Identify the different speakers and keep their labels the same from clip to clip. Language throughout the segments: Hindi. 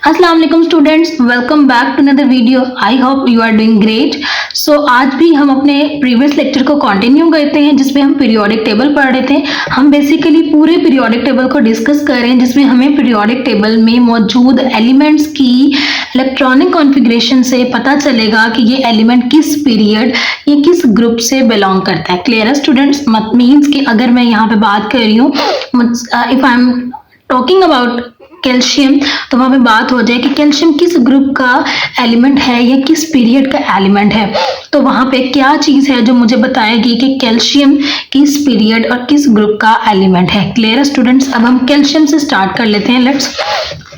Speaker 1: अस्सलाम वालेकुम students, welcome back to another video. I hope you are doing great. So आज भी हम अपने प्रीवियस लेक्चर को कंटिन्यू करते हैं जिसमें हम पीरियोडिक टेबल पढ़ रहे थे। हम बेसिकली पूरे पीरियोडिक टेबल को डिस्कस कर रहे हैं जिसमें हमें पीरियोडिक टेबल में मौजूद एलिमेंट्स की इलेक्ट्रॉनिक कॉन्फ़िगरेशन से पता चलेगा कि ये एलिमेंट किस पीरियड या किस ग्रुप से बिलोंग करता है। क्लियर है स्टूडेंट्स? मीन्स कि अगर मैं यहाँ पे बात कर रही हूँ if I am talking about calcium, तो वहां पे बात हो जाए कि कैल्शियम किस ग्रुप का एलिमेंट है या किस पीरियड का एलिमेंट है, तो वहां पे क्या चीज है जो मुझे बताएगी कि कैल्शियम किस पीरियड और किस ग्रुप का एलिमेंट है। क्लियर है स्टूडेंट्स? अब हम कैल्शियम से स्टार्ट कर लेते हैं। लेट्स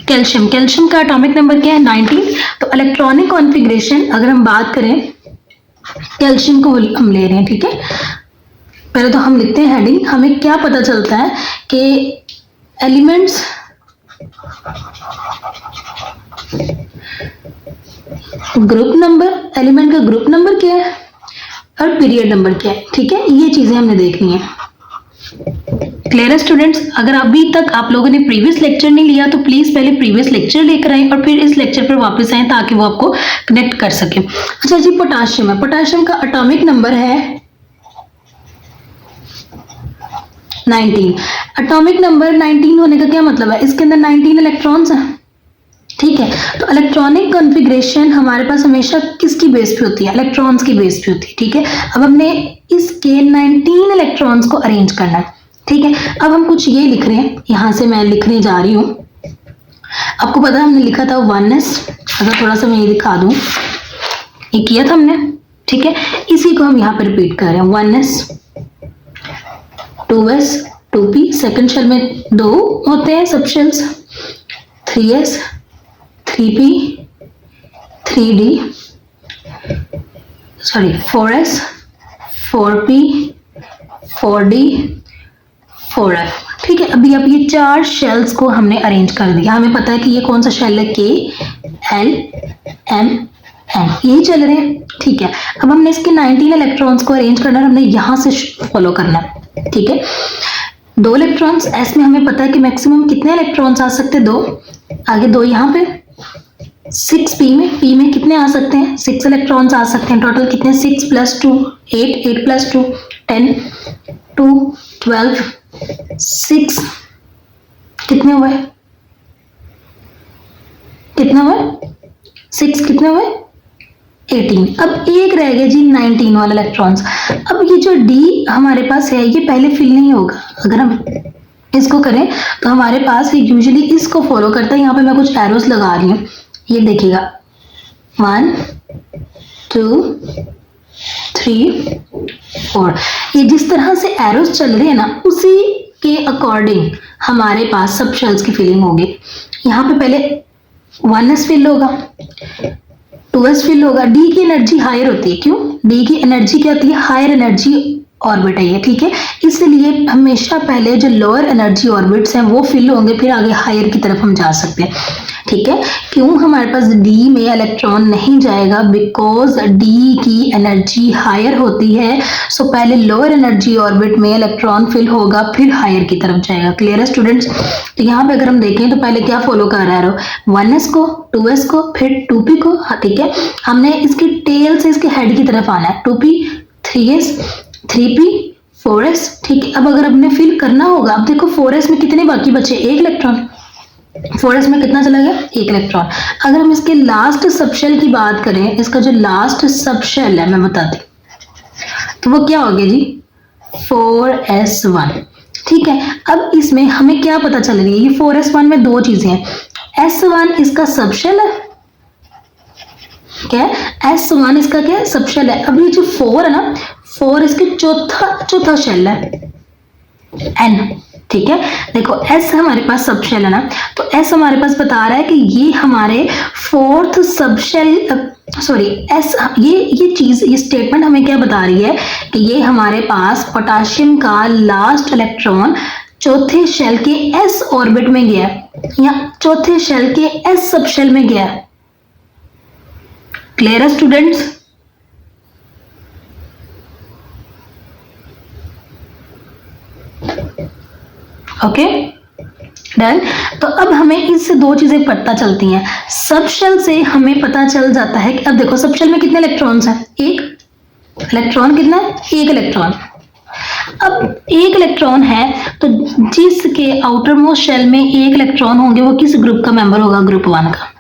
Speaker 1: कैल्शियम का एटॉमिक नंबर क्या है? 19। तो इलेक्ट्रॉनिक कॉन्फ़िगरेशन अगर हम बात करें कैल्शियम को हम ले रहे हैं, ठीक है। पहले तो हम लिखते हैं हेडिंग। हमें क्या पता चलता है कि एलिमेंट्स ग्रुप नंबर, एलिमेंट का ग्रुप नंबर क्या है और पीरियड नंबर क्या है, ठीक है। ये चीजें हमने देखनी है। क्लियर है स्टूडेंट्स? अगर अभी तक आप लोगों ने प्रीवियस लेक्चर नहीं लिया तो प्लीज पहले प्रीवियस लेक्चर लेकर आए और फिर इस लेक्चर पर वापस आए ताकि वो आपको कनेक्ट कर सके। अच्छा जी, पोटाशियम है। पोटाशियम का एटॉमिक नंबर है 19। एटॉमिक नंबर 19 होने का क्या मतलब है? इसके अंदर 19 इलेक्ट्रॉन्स हैं, ठीक है। तो इलेक्ट्रॉनिक कॉन्फ़िगरेशन हमारे पास हमेशा किसकी बेस पे होती है? इलेक्ट्रॉन्स की बेस पे होती है, ठीक है। अब हमने इसके 19 इलेक्ट्रॉन्स को अरेंज करना है, ठीक है। अब हम कुछ ये लिख रहे हैं, यहां से मैं लिखने जा रही हूं। आपको पता है हमने लिखा था 1s। अगर थोड़ा सा मैं ये दिखा दूं, ये किया था हमने, ठीक है। इसी को हम यहाँ पे रिपीट कर रहे हैं। 1s 2s 2p, second shell में दो होते हैं सब shells. 3s 3p 3d, sorry 4s 4p 4d 4f, ठीक है। अभी अब ये चार शेल्स को हमने अरेंज कर दिया। हमें पता है कि ये कौन सा शेल है, K L M N, यही चल रहे हैं, ठीक है। अब हमने इसके 19 इलेक्ट्रॉन्स को अरेंज करना है, हमने यहां से फॉलो करना है, ठीक है। 2 इलेक्ट्रॉन्स S में हमें पता है कि मैक्सिमम कितने इलेक्ट्रॉन्स आ सकते हैं? 2। आगे 2 यहाँ पे। 6 P में कितने आ सकते हैं? 6 इलेक्ट्रॉन्स आ सकते हैं। टोटल कितने? 6 + 2 8, 8 + 2 10, 2 12, 6 कितने हुए? 6 कितने हुए? 18। अब एक रह गया जी 19 वाला इलेक्ट्रॉन्स। अब ये जो D हमारे पास है ये पहले फिल नहीं होगा। अगर हम इसको करें तो हमारे पास ये यूजुअली इसको फॉलो करता है। यहाँ पे मैं कुछ एरोस लगा रही हूँ, ये देखिएगा 1 2 3 4। ये जिस तरह से एरोस चल रहे हैं ना, उसी के अकॉर्डिंग हमारे पास सब शेल्स की फिलिंग होगी। यहाँ पे पहले 1s फिल होगा, 2s फिल होगा। D की एनर्जी हायर होती है। क्यों? D की एनर्जी क्या होती है? हायर एनर्जी ऑर्बिट है ये, ठीक है। इसलिए हमेशा पहले जो लोअर एनर्जी ऑर्बिट्स हैं वो फिल होंगे, फिर आगे हायर की तरफ हम जा सकते हैं, ठीक है। क्यों हमारे पास D में इलेक्ट्रॉन नहीं जाएगा? बिकॉज D की एनर्जी हायर होती है। सो पहले लोअर एनर्जी ऑर्बिट में इलेक्ट्रॉन फिल होगा, फिर हायर की तरफ जाएगा। क्लियर है स्टूडेंट्स? तो यहाँ पे अगर हम देखें तो पहले क्या फॉलो कर रहा है? 1s को, 2s को, फिर 2p को, ठीक है। हमने इसकी टेल से इसके हेड की तरफ आना है। 2p 3s 3p 4s, ठीक है। अब अगर हमने फिल करना होगा, अब देखो 4s में कितने बाकी बचे? 1 इलेक्ट्रॉन। 4s में कितना चला गया? 1 इलेक्ट्रॉन। अगर हम इसके लास्ट सबशेल की बात करें, इसका जो लास्ट सबशेल है मैं बताती हूँ, तो वो क्या हो गया जी? 4s1, ठीक है। अब इसमें हमें क्या पता चल रही है? ये 4s1 में दो चीजें हैं। S1 इसका सबशेल है, क्या है? S1 इसका क्या है? सबशेल है। अभी जो 4 है ना, 4 इसके चौथा शेल है N, ठीक है। देखो S हमारे पास सबशेल है ना, तो S हमारे पास बता रहा है कि ये हमारे फोर्थ सबशेल, सॉरी S, ये चीज, ये स्टेटमेंट हमें क्या बता रही है कि ये हमारे पास पोटाशियम का लास्ट इलेक्ट्रॉन चौथे शेल के S ऑर्बिट में गया या चौथे शेल के S सबशेल में गया। क्लियर है स्टूडेंट्स? Okay, done. तो अब हमें इससे दो चीजें पता चलती हैं। सब शेल से हमें पता चल जाता है कि अब देखो सब शेल में कितने इलेक्ट्रॉन्स हैं, एक इलेक्ट्रॉन, कितना है, एक इलेक्ट्रॉन। अब एक इलेक्ट्रॉन है तो जिसके आउटर मोस्ट शेल में एक इलेक्ट्रॉन होंगे वो किस ग्रुप का मेंबर होगा, ग्रुप 1 का।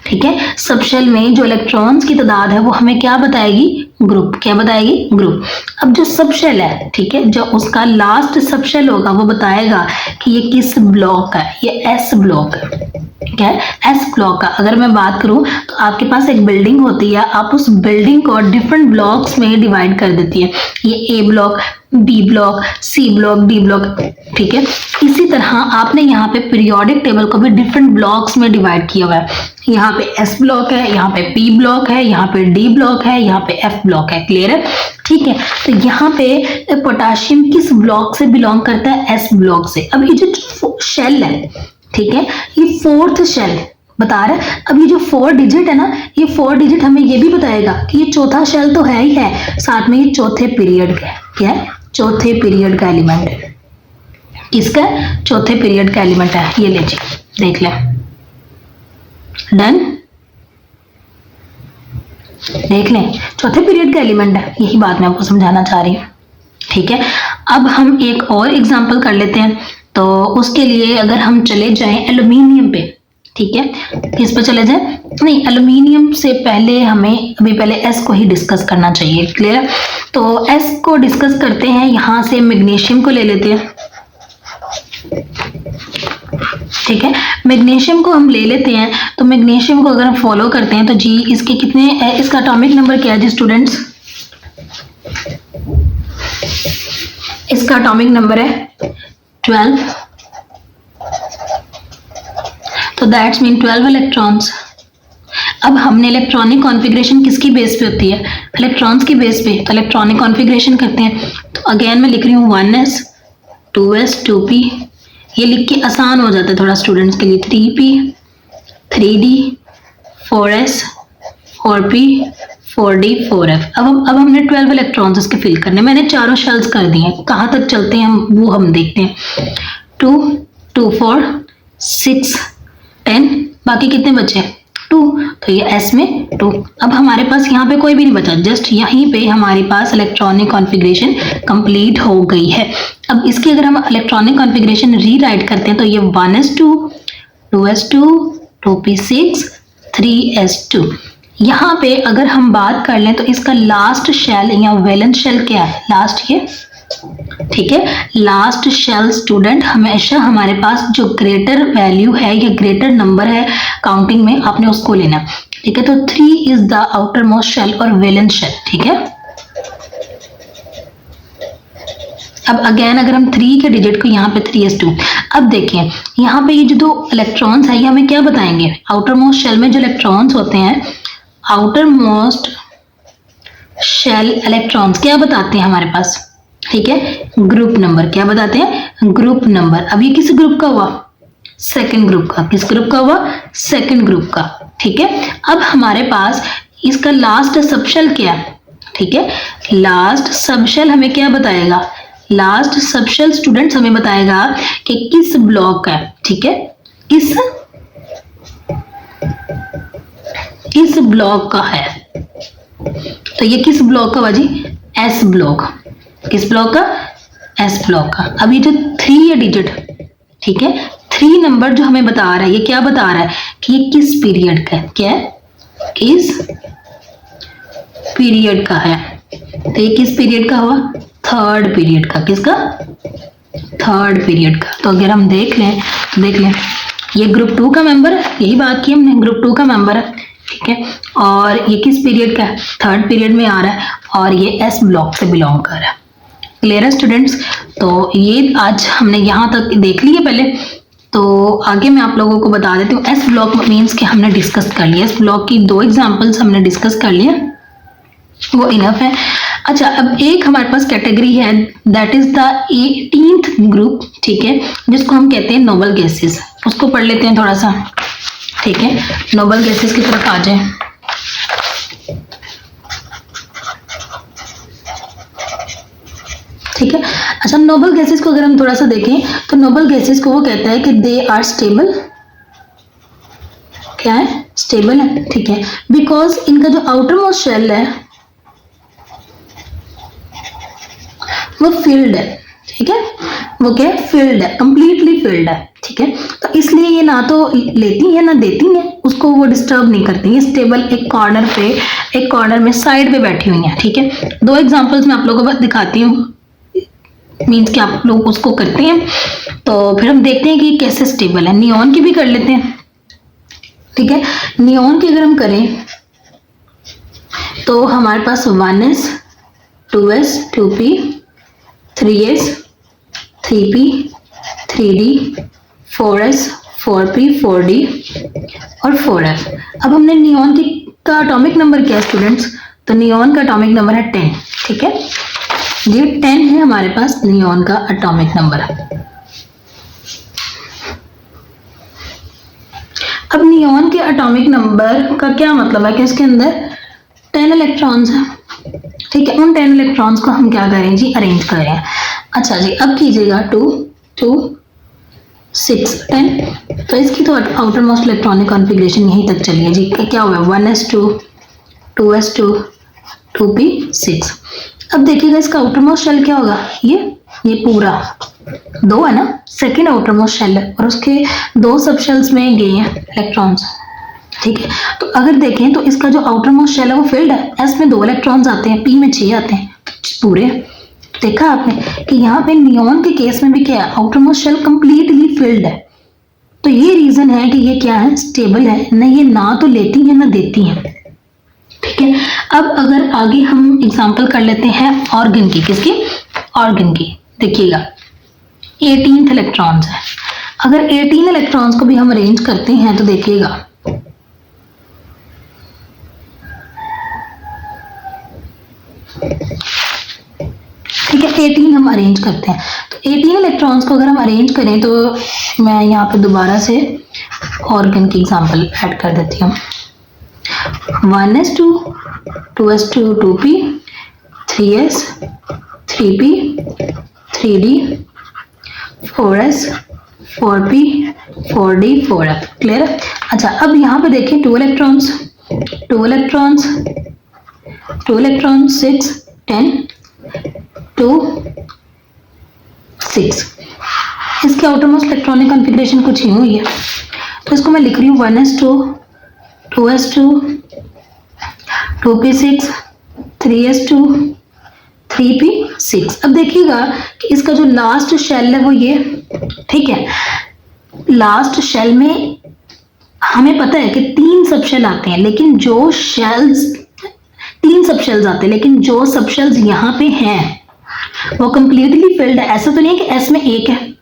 Speaker 1: ठीक है, सब शेल में जो इलेक्ट्रॉन्स की तादाद है वो हमें क्या बताएगी, ग्रुप, क्या बताएगी, ग्रुप। अब जो सब शेल है, ठीक है, जो उसका लास्ट सब शेल होगा वो बताएगा कि ये किस ब्लॉक का है, ये एस ब्लॉक है। क्या है, एस ब्लॉक का। अगर मैं बात करूं तो आपके पास एक बिल्डिंग होती है, आप उस बिल्डिंग को डिफरेंट ब्लॉक्स में डिवाइड कर देती है, ये A block, B block, C block, D block. ठीक है, इसी तरह आपने यहाँ पे पीरियोडिक टेबल को भी डिफरेंट ब्लॉक्स में डिवाइड किया हुआ है। यहाँ पे एस ब्लॉक है, यहाँ पे पी ब्लॉक है, यहाँ पे डी ब्लॉक है, यहाँ पे एफ ब्लॉक है। क्लियर है? ठीक है, तो यहाँ पे पोटाशियम किस ब्लॉक से बिलोंग करता है, एस ब्लॉक से। अब ये जो शेल है, ठीक है, ये फोर्थ शेल बता रहा है। अब ये जो 4 डिजिट है ना, ये 4 डिजिट हमें ये भी बताएगा कि ये चौथा शेल तो है ही है, साथ में ये चौथे पीरियड का है। क्या है, चौथे पीरियड का एलिमेंट है। किसका, चौथे पीरियड का एलिमेंट है। ये लीजिए देख लें, डन, देख लें, चौथे पीरियड का एलिमेंट है। यही बात मैं आपको समझाना चाह रही हूँ। ठीक है, अब हम एक और एग्जांपल कर लेते हैं। तो उसके लिए अगर हम चले जाएं एल्यूमिनियम पे, ठीक है, किस पे चले जाएं, नहीं एल्यूमिनियम से पहले हमें अभी पहले एस को ही डिस्कस करना चाहिए। क्लियर है? तो एस को डिस्कस करते हैं, यहां से मैग्नीशियम को ले लेते हैं। ठीक है, मैग्नीशियम को हम ले लेते हैं। तो मैग्नीशियम को अगर हम फॉलो करते हैं तो जी इसके कितने, इसका एटॉमिक नंबर क्या है जी स्टूडेंट्स, इसका एटॉमिक नंबर है 12। तो दैट्स मीन 12 इलेक्ट्रॉन्स। अब हमने इलेक्ट्रॉनिक कॉन्फ़िगरेशन किसकी बेस पे होती है, इलेक्ट्रॉन्स की बेस पे। तो इलेक्ट्रॉनिक कॉन्फ़िगरेशन करते हैं। तो अगेन मैं लिख रही हूँ 1s 2s 2p, ये लिख के आसान हो जाता है थोड़ा स्टूडेंट्स के लिए। 3p 3d 4s 4p 4d 4f। अब हमने 12 इलेक्ट्रॉन्स इसके फिल करने, मैंने चारों शेल्स कर दिए हैं। कहाँ तक चलते हैं हम वो हम देखते हैं। 2 2 4 6 10, बाकी कितने बचे, 2। तो ये एस में 2। अब हमारे पास यहाँ पे कोई भी नहीं बचा, जस्ट यहीं पे हमारे पास इलेक्ट्रॉनिक कॉन्फ़िगरेशन कंप्लीट हो गई है। अब इसकी अगर हम इलेक्ट्रॉनिक कॉन्फ़िगरेशन रीराइट करते हैं तो ये 1s2 2s2 2p6 3s2। यहाँ पे अगर हम बात कर लें तो इसका लास्ट शेल या वैलेंस शेल क्या है, लास्ट ये, ठीक है, लास्ट शेल स्टूडेंट हमेशा हमारे पास जो ग्रेटर वैल्यू है या ग्रेटर नंबर है काउंटिंग में, आपने उसको लेना। ठीक है, तो 3 is the outer most shell और वैलेंस शेल। ठीक है, अब अगेन अगर हम 3 के डिजिट को यहाँ पे 3s2, अब देखिए यहाँ पे ये जो दो इलेक्ट्रॉन्स है ये हमें क्या बताएंगे, आउटर मोस्ट शेल में जो इलेक्ट्रॉन्स होते हैं, आउटर मोस्ट शेल इलेक्ट्रॉन्स क्या बताते हैं हमारे पास, ठीक है, ग्रुप नंबर। क्या बताते हैं, ग्रुप नंबर। अब ये किस ग्रुप का हुआ, सेकंड ग्रुप का। किस ग्रुप का हुआ, सेकंड ग्रुप का। ठीक है, अब हमारे पास इसका लास्ट सबशेल क्या है, ठीक है, लास्ट सबशेल हमें क्या बताएगा, लास्ट सबशेल स्टूडेंट्स हमें बताएगा कि किस ब्लॉक का है। ठीक है, किस ब्लॉक का है। तो ये किस ब्लॉक का हुआ जी, एस ब्लॉक। किस ब्लॉक का, एस ब्लॉक का। अब ये जो 3 है डिजिट, ठीक है, 3 नंबर जो हमें बता रहा है, ये क्या बता रहा है कि ये किस पीरियड का है, क्या है, किस पीरियड का है। तो ये किस पीरियड का हुआ, थर्ड पीरियड का। किसका, थर्ड पीरियड का। तो अगर हम देख लें तो देख लें ये ग्रुप 2 का मेंबर है, यही बात की हमने, ग्रुप 2 का मेंबर है। ठीक है, और ये किस पीरियड का है, थर्ड पीरियड में आ रहा है, और ये एस ब्लॉक से बिलोंग कर रहा है। क्लियर है स्टूडेंट्स? तो ये आज हमने यहाँ तक देख लिया पहले, तो आगे मैं आप लोगों को बता देती हूँ। एस ब्लॉक मीन्स कि हमने डिस्कस कर लिया, एस ब्लॉक की 2 एग्जाम्पल्स हमने डिस्कस कर लिए, वो इनफ है। अच्छा, अब एक हमारे पास कैटेगरी है, that is the 18th group, ठीक है, जिसको हम कहते हैं नोबल गैसेस। उसको पढ़ लेते हैं थोड़ा सा। ठीक है, नोबल गैसेस की तरफ आ जाए। ठीक है। अच्छा, नोबल गैसेस को अगर हम थोड़ा सा देखें तो नोबल गैसेस को वो कहता है कि दे आर स्टेबल, क्या है, स्टेबल है, ठीक है, बिकॉज इनका जो आउटर मोस्ट शेल है वो फिल्ड है, ठीक है, वो क्या है, फिल्ड है, कंप्लीटली फिल्ड है, ठीक है। तो इसलिए ये ना तो लेती है ना देती है, उसको वो डिस्टर्ब नहीं करती, ये स्टेबल एक कॉर्नर पे, एक कॉर्नर में साइड पे बैठी हुई है, ठीक है। दो एग्जांपल्स मैं आप लोगों को बस दिखाती हूँ, मीन्स कि आप लोग उसको करते हैं तो फिर हम देखते हैं कि कैसे स्टेबल है। नियॉन की भी कर लेते हैं, ठीक है। नियॉन की अगर हम करें तो हमारे पास 1s 2s 2p 3s 3p 3d 4s 4p 4d और 4f। अब हमने नियॉन की का एटॉमिक नंबर क्या है स्टूडेंट्स, तो नियॉन का एटॉमिक नंबर है 10, ठीक है, ये 10 है हमारे पास नियॉन का एटॉमिक नंबर। अब नियॉन के एटॉमिक नंबर का क्या मतलब है कि इसके अंदर 10 इलेक्ट्रॉन्स हैं, ठीक है। उन 10 इलेक्ट्रॉन्स को हम क्या करें जी, अरेंज कर रहे हैं। अच्छा जी, अब कीजिएगा 2 2 6 10, तो इसकी तो आउटर मोस्ट इलेक्ट्रॉनिक कॉन्फ़िगरेशन यहीं तक चलिए जी, क्या हुआ, 1s2 2s2 2p 6। अब देखिएगा इसका आउटर मोस्ट शेल क्या होगा, ये पूरा 2 है ना, सेकेंड आउटर मोस्ट शेल है और उसके 2 सब शेल्स में गए हैं इलेक्ट्रॉन्स, ठीक है। तो अगर देखें तो इसका जो आउटर मोस्ट शेल है वो फिल्ड है, एस में 2 इलेक्ट्रॉन्स आते हैं, पी में 6 आते हैं, तो पूरे देखा आपने कि यहाँ पे नियॉन के केस में भी क्या है, outer most shell completely filled है। तो ये रीजन है कि ये क्या है, स्टेबल है, ना ये ना तो लेती है ना देती है, ठीक है। अब अगर आगे हम एग्जांपल कर लेते हैं ऑर्गन की, किसकी, ऑर्गन की, देखिएगा 18 इलेक्ट्रॉन्स है। अगर 18 इलेक्ट्रॉन्स को भी हम अरेंज करते हैं तो देखिएगा ठीक है, 18 हम अरेंज करते हैं, तो 18 इलेक्ट्रॉन्स को अगर हम अरेंज करें तो मैं यहाँ पे दोबारा से ऑर्गन की एग्जांपल ऐड कर देती हूँ। 1s2 2s2 2p 3s 3p 3d 4s 4p 4d 4f, clear है। अच्छा, अब यहाँ पे देखें 2 इलेक्ट्रॉन्स 6 10 2 6, इसके आउटर मोस्ट इलेक्ट्रॉनिक कॉन्फ़िगरेशन कुछ यूं ही है, तो इसको मैं लिख रही हूँ 1s2 2s2 2p6 3s2 3p6। अब देखिएगा कि इसका जो लास्ट शेल है वो ये, ठीक है, लास्ट शेल में हमें पता है कि 3 सब शेल आते हैं, लेकिन जो शेल्स 3 सब शेल्स आते हैं, लेकिन जो सब शेल्स यहाँ पे हैं वो कंप्लीटली फिल्ड है। ऐसा तो नहीं है कि एस में 1 है,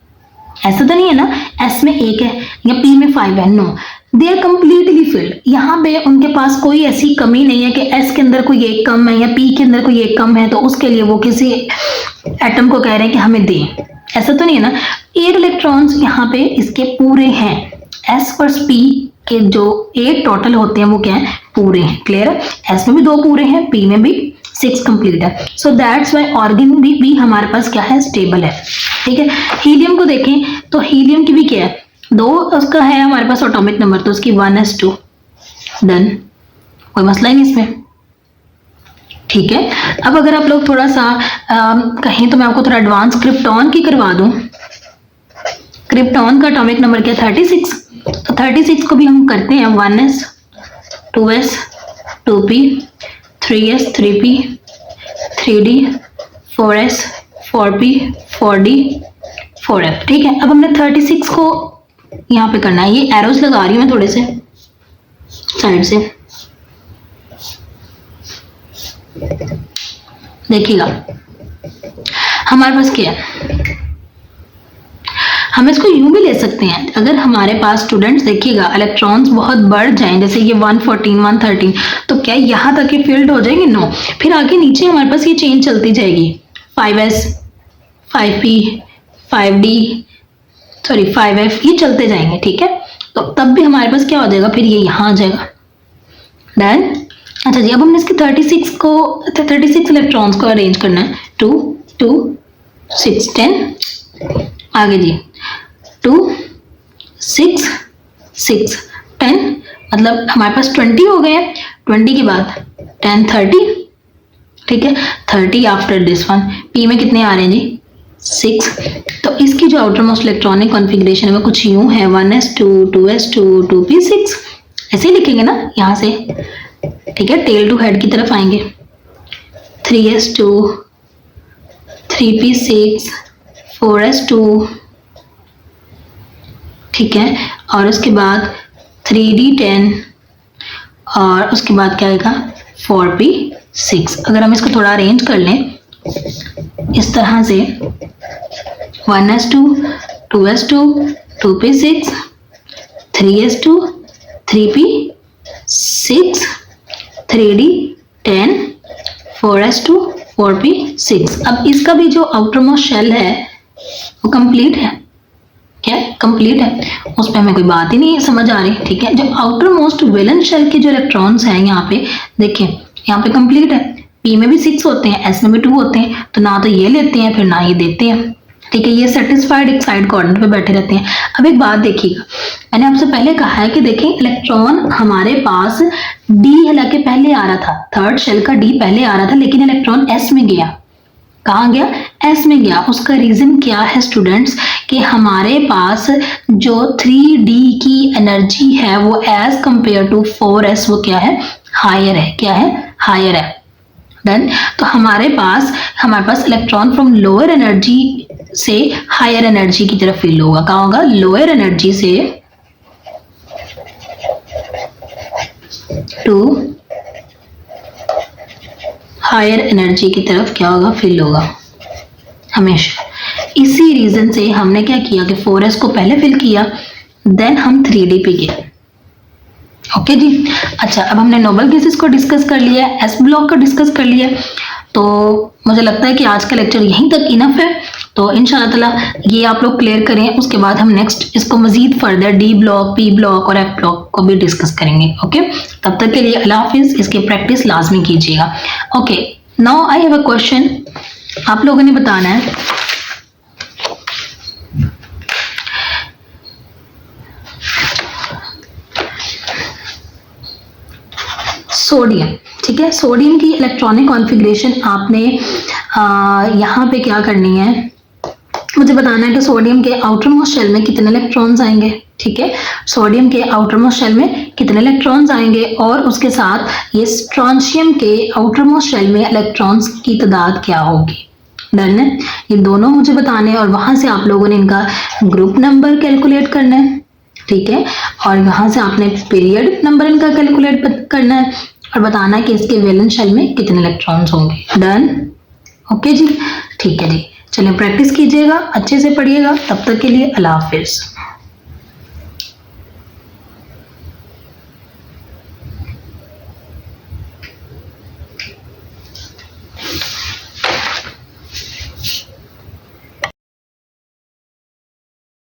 Speaker 1: ऐसा तो नहीं है ना, एस में 1 है या पी में 5 है, no, they are completely filled. यहाँ पे उनके पास कोई ऐसी कमी नहीं है कि एस के अंदर कोई एक कम है या पी के अंदर कोई एक कम है तो उसके लिए वो किसी एटम को कह रहे हैं कि हमें दें, ऐसा तो नहीं है ना। 8 इलेक्ट्रॉन्स यहाँ पे इसके पूरे हैं, एस प्लस पी के जो 8 टोटल होते हैं वो क्या है, पूरे हैं, क्लियर है। एस में भी 2 पूरे हैं, पी में भी 6 कंप्लीट है, सो दैट्स वाई ऑर्गन भी हमारे पास क्या है, स्टेबल है, ठीक है। हीलियम को देखें तो हीलियम की भी क्या है, 2 उसका है हमारे पास एटॉमिक नंबर, तो उसकी 1s2 डन, कोई मसला ही नहीं इसमें, ठीक है। अब अगर आप लोग थोड़ा सा कहें तो मैं आपको थोड़ा एडवांस क्रिप्टॉन की करवा दूं। क्रिप्टॉन का एटॉमिक नंबर क्या है, 36, तो 36 को भी हम करते हैं 1s 2s 2p 3s 3p 3d 4s 4p 4d 4f, ठीक है। अब हमने 36 को यहाँ पे करना है, ये एरोस लगा रही हूँ मैं थोड़े से साइड से, देखिएगा हमारे पास क्या है, हम इसको यूं भी ले सकते हैं। अगर हमारे पास स्टूडेंट्स देखिएगा इलेक्ट्रॉन्स बहुत बढ़ जाएं, जैसे ये 114 113, तो क्या यहाँ तक ये फिल्ड हो जाएंगे, नो, फिर आगे नीचे हमारे पास ये चेंज चलती जाएगी, 5s 5p 5d sorry 5f, ये चलते जाएंगे, ठीक है। तो तब भी हमारे पास क्या हो जाएगा, फिर ये यहाँ आ जाएगा, डन। अच्छा जी, अब हमने इसके 36 इलेक्ट्रॉन्स को अरेंज करना है, 2 2 6 10, आगे जी 2 6 6 10, मतलब हमारे पास 20 हो गए हैं। 20 के बाद 10 30, ठीक है, 30 आफ्टर दिस वन। पी में कितने आ रहे हैं जी 6। तो इसकी जो आउटर मोस्ट इलेक्ट्रॉनिक कॉन्फ़िगरेशन है वो कुछ यूं है 1s2 2s2 2p6, ऐसे ही लिखेंगे ना यहाँ से, ठीक है, टेल टू हेड की तरफ आएंगे। 3s2 3p6 4s2, ठीक है, और उसके बाद 3d10 और उसके बाद क्या आएगा 4p6। अगर हम इसको थोड़ा अरेंज कर लें इस तरह से 1s2 2s2 2p6 3s2 3p6 3d10 4s2 4p6। अब इसका भी जो आउटर मोस्ट शेल है वो कंप्लीट है, क्या कंप्लीट है, उस पर हमें कोई बात ही नहीं समझ आ रही, ठीक है। जो आउटर मोस्ट वैलेंस शेल के जो इलेक्ट्रॉन्स हैं यहाँ पे देखिए, यहाँ पे कंप्लीट है, पी में भी 6 होते हैं, एस में भी 2 होते हैं, तो ना तो ये लेते हैं फिर ना ये देते हैं, ठीक है, ये सेटिस्फाइड एक साइड कोऑर्डिनेट पे बैठे रहते हैं। अब एक बात देखिएगा, मैंने आपसे पहले कहा है कि देखें इलेक्ट्रॉन हमारे पास डी हालांकि पहले आ रहा था, थर्ड शेल का डी पहले आ रहा था, लेकिन इलेक्ट्रॉन एस में गया, कहाँ गया एस में गया। उसका रीजन क्या है स्टूडेंट्स, कि हमारे पास जो 3d की एनर्जी है वो एज कंपेयर टू 4s वो क्या है हायर है, क्या है हायर है। डन। तो हमारे पास इलेक्ट्रॉन फ्रॉम लोअर एनर्जी से हायर एनर्जी की तरफ फील होगा, कहाँ होगा लोअर एनर्जी से टू हायर एनर्जी की तरफ क्या होगा फील होगा हमेशा। इसी रीजन से हमने क्या किया कि 4s को पहले फिल किया, देन हम 3d पे गए। ओके जी। अच्छा, अब हमने नोबल गैसेस को डिस्कस कर लिया, एस ब्लॉक को डिस्कस कर लिया, तो मुझे लगता है कि आज का लेक्चर यहीं तक इनफ है। तो इंशाल्लाह ताला ये आप लोग क्लियर करें, उसके बाद हम नेक्स्ट इसको मजीद further D block, P block और एफ ब्लॉक को भी डिस्कस करेंगे। ओके, तब तक के लिए अल्लाह हाफिज, इसकी प्रैक्टिस लाजमी कीजिएगा। Okay, now I have a question, आप लोगों ने बताना है सोडियम, ठीक है, सोडियम की इलेक्ट्रॉनिक कॉन्फ़िगरेशन आपने यहाँ पे क्या करनी है, मुझे बताना है कि सोडियम के आउटर मोस्ट शेल में कितने इलेक्ट्रॉन्स आएंगे, ठीक है, सोडियम के आउटर मोस्ट शेल में कितने इलेक्ट्रॉन्स आएंगे और उसके साथ ये स्ट्रॉन्शियम के आउटर मोस्ट शेल में इलेक्ट्रॉन्स की तादाद क्या होगी। डन है, ये दोनों मुझे बताने हैं और वहां से आप लोगों ने इनका ग्रुप नंबर कैलकुलेट करना है, ठीक है, और यहाँ से आपने पीरियड नंबर इनका कैलकुलेट करना है और बताना है कि इसके वैलेंस शेल में कितने इलेक्ट्रॉन्स होंगे। डन। ओके जी, ठीक है जी, चलिए प्रैक्टिस कीजिएगा, अच्छे से पढ़िएगा, तब तक के लिए अल्लाह हाफिज।